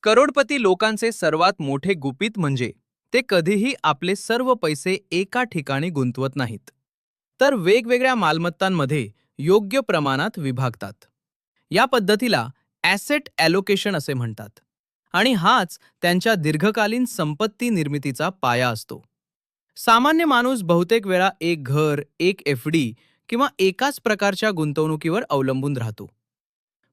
करोडपती लोकांचे सर्वात मोठे गुपित म्हणजे ते कधीही आपले सर्व पैसे एका ठिकाणी गुंतवत नाहीत, तर वेगवेगळ्या मालमत्तांमध्ये योग्य प्रमाणात विभागतात. या पद्धतीला ॲसेट ॲलोकेशन असे म्हणतात आणि हाच त्यांच्या दीर्घकालीन संपत्ती निर्मितीचा पाया असतो. सामान्य माणूस बहुतेक वेळा एक घर, एक एफ-डी किंवा एकाच प्रकारच्या गुंतवणुकीवर अवलंबून राहतो.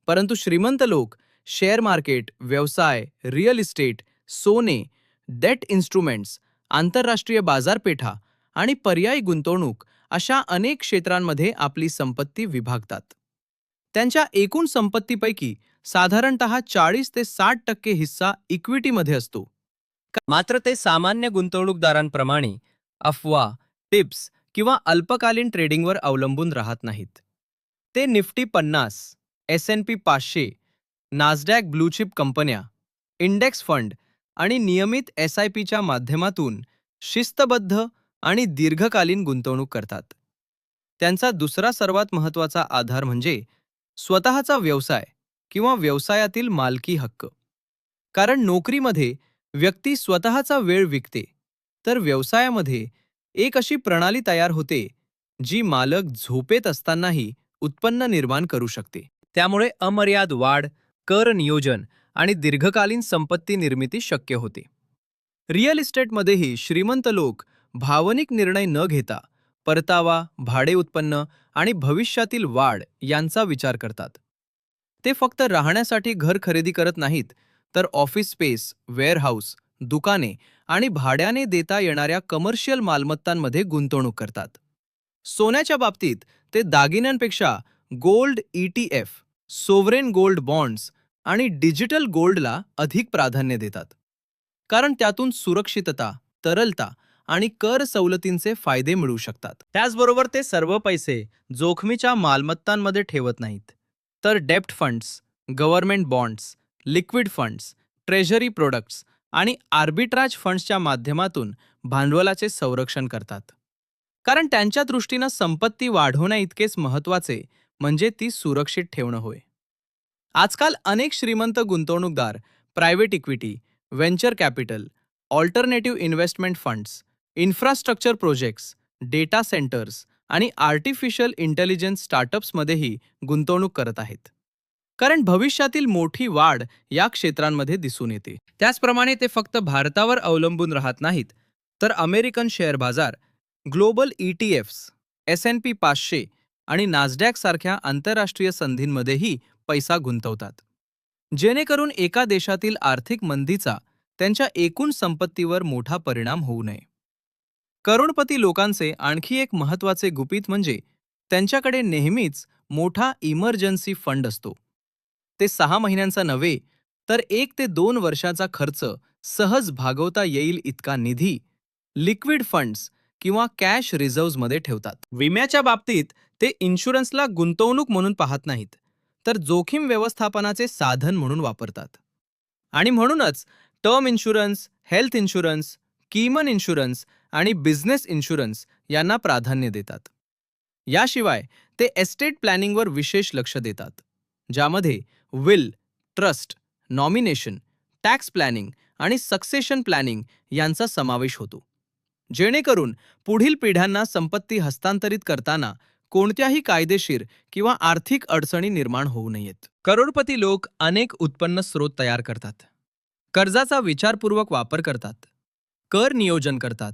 परंतु श्रीमंत लोक शेअर मार्केट, व्यवसाय, रिअल इस्टेट, सोने, डेट इन्स्ट्रुमेंट्स, आंतरराष्ट्रीय बाजारपेठा आणि पर्यायी गुंतवणूक अशा अनेक क्षेत्रांमध्ये आपली संपत्ती विभागतात. त्यांच्या एकूण संपत्तीपैकी साधारणतः 40 ते 60% हिस्सा इक्विटीमध्ये असतो. मात्र ते सामान्य गुंतवणूकदारांप्रमाणे अफवा, टिप्स किंवा अल्पकालीन ट्रेडिंगवर अवलंबून राहत नाहीत. ते निफ्टी 50, S&P 500, नासडॅक ब्लूचिप कंपन्या, इंडेक्स फंड आणि नियमित SIPच्या माध्यमातून शिस्तबद्ध आणि दीर्घकालीन गुंतवणूक करतात. त्यांचा दुसरा सर्वात महत्त्वाचा आधार म्हणजे स्वतःचा व्यवसाय किंवा व्यवसायातील मालकी हक्क. कारण नोकरीमध्ये व्यक्ती स्वतःचा वेळ विकते, तर व्यवसायामध्ये एक अशी प्रणाली तयार होते जी मालक झोपेत असतानाही उत्पन्न निर्माण करू शकते. त्यामुळे अमर्याद वाढ, कर नियोजन आणि दीर्घकालीन संपत्ती निर्मिती शक्य होते. रिअल इस्टेटमध्येही श्रीमंत लोक भावनिक निर्णय न घेता परतावा, भाडे उत्पन्न आणि भविष्यातील वाढ यांचा विचार करतात. ते फक्त राहण्यासाठी घर खरेदी करत नाहीत, तर ऑफिस स्पेस, वेअरहाऊस, दुकाने आणि भाड्याने देता येणाऱ्या कमर्शियल मालमत्तांमध्ये गुंतवणूक करतात. सोन्याच्या बाबतीत ते दागिन्यांपेक्षा गोल्ड ETF, सोव्हरेन गोल्ड बॉन्ड्स आणि डिजिटल गोल्डला अधिक प्राधान्य देतात. कारण त्यातून सुरक्षितता, तरलता आणि कर सवलतींचे फायदे मिळू शकतात. त्याचबरोबर ते सर्व पैसे जोखमीच्या मालमत्तांमध्ये ठेवत नाहीत, तर डेप्ट funds, government bonds, liquid funds, treasury products आणि आर्बिट्राज फंड्सच्या माध्यमातून भांडवलाचे संरक्षण करतात. कारण त्यांच्या दृष्टीनं संपत्ती वाढवण्याइतकेच महत्त्वाचे म्हणजे ती सुरक्षित ठेवणं होय. आजकाल अनेक श्रीमंत गुंतवणूकदार private equity, venture capital, alternative investment funds, infrastructure projects, data centres आणि आर्टिफिशियल इंटेलिजन्स स्टार्टअप्समध्येही गुंतवणूक करत आहेत. कारण भविष्यातील मोठी वाढ या क्षेत्रांमध्ये दिसून येते. त्याचप्रमाणे ते फक्त भारतावर अवलंबून राहत नाहीत, तर अमेरिकन शेअर बाजार, ग्लोबल ETFs, S&P 500 आणि नासडॅक सारख्या आंतरराष्ट्रीय संधींमध्येही पैसा गुंतवतात. जेणेकरून एका देशातील आर्थिक मंदीचा त्यांच्या एकूण संपत्तीवर मोठा परिणाम होऊ नये. करोडपती लोकांचे आणखी एक महत्त्वाचे गुपित म्हणजे त्यांच्याकडे नेहमीच मोठा इमर्जन्सी फंड असतो. ते 6 महिन्यांचा नव्हे, तर 1 ते 2 वर्षाचा खर्च सहज भागवता येईल इतका निधी लिक्विड फंड्स किंवा कॅश रिझर्व्हमध्ये ठेवतात. विम्याच्या बाबतीत ते इन्शुरन्सला गुंतवणूक म्हणून पाहत नाहीत, तर जोखीम व्यवस्थापनाचे साधन म्हणून वापरतात. आणि म्हणूनच term insurance, health insurance, Koeman insurance आणि बिझनेस इन्शुरन्स यांना प्राधान्य देतात. याशिवाय ते एस्टेट प्लॅनिंगवर विशेष लक्ष देतात, ज्यामध्ये will, trust, nomination, tax planning आणि सक्सेशन प्लॅनिंग यांचा समावेश होतो. जेणेकरून पुढील पिढ्यांना संपत्ती हस्तांतरित करताना कोणत्याही कायदेशीर किंवा आर्थिक अडचणी निर्माण होऊ नयेत. करोडपती लोक अनेक उत्पन्न स्रोत तयार करतात. कर्जाचा विचारपूर्वक वापर करतात. कर नियोजन करतात.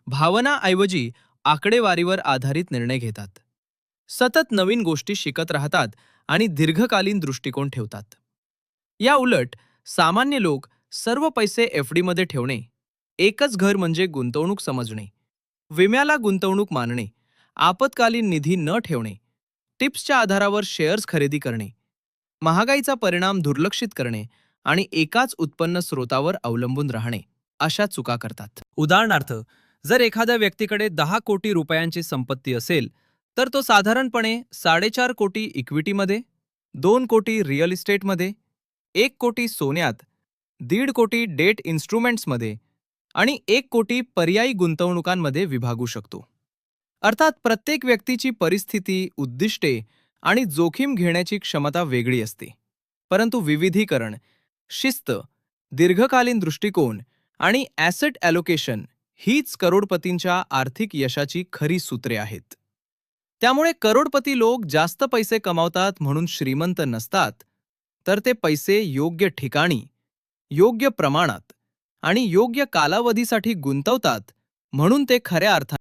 भावनाऐवजी आकडेवारीवर आधारित निर्णय घेतात. सतत नवीन गोष्टी शिकत राहतात आणि दीर्घकालीन दृष्टिकोन ठेवतात. या उलट सामान्य लोक सर्व पैसे FDमध्ये ठेवणे, एकच घर म्हणजे गुंतवणूक समजणे, विम्याला गुंतवणूक मानणे, आपत्कालीन निधी न ठेवणे, टिप्सच्या आधारावर शेअर्स खरेदी करणे, महागाईचा परिणाम दुर्लक्षित करणे आणि एकाच उत्पन्न स्रोतावर अवलंबून राहणे अशा चुका करतात. उदाहरणार्थ, जर एखाद्या व्यक्तीकडे 10 कोटी रुपयांची संपत्ती असेल, तर तो साधारणपणे 4.5 कोटी इक्विटीमध्ये, 2 कोटी रिअल इस्टेटमध्ये, 1 कोटी सोन्यात, 1.5 कोटी डेट इन्स्ट्रुमेंट्समध्ये आणि 1 कोटी पर्यायी गुंतवणुकांमध्ये विभागू शकतो. अर्थात प्रत्येक व्यक्तीची परिस्थिती, उद्दिष्टे आणि जोखीम घेण्याची क्षमता वेगळी असते. परंतु विविधीकरण, शिस्त दीर्घकालीन दृष्टिकोन आणि ॲसेट ॲलोकेशन हीच करोडपतींच्या आर्थिक यशाची खरी सूत्रे आहेत. त्यामुळे करोडपती लोक जास्त पैसे कमावतात म्हणून श्रीमंत नसतात, तर ते पैसे योग्य ठिकाणी, योग्य प्रमाणात आणि योग्य कालावधीसाठी गुंतवतात म्हणून ते खऱ्या अर्थाने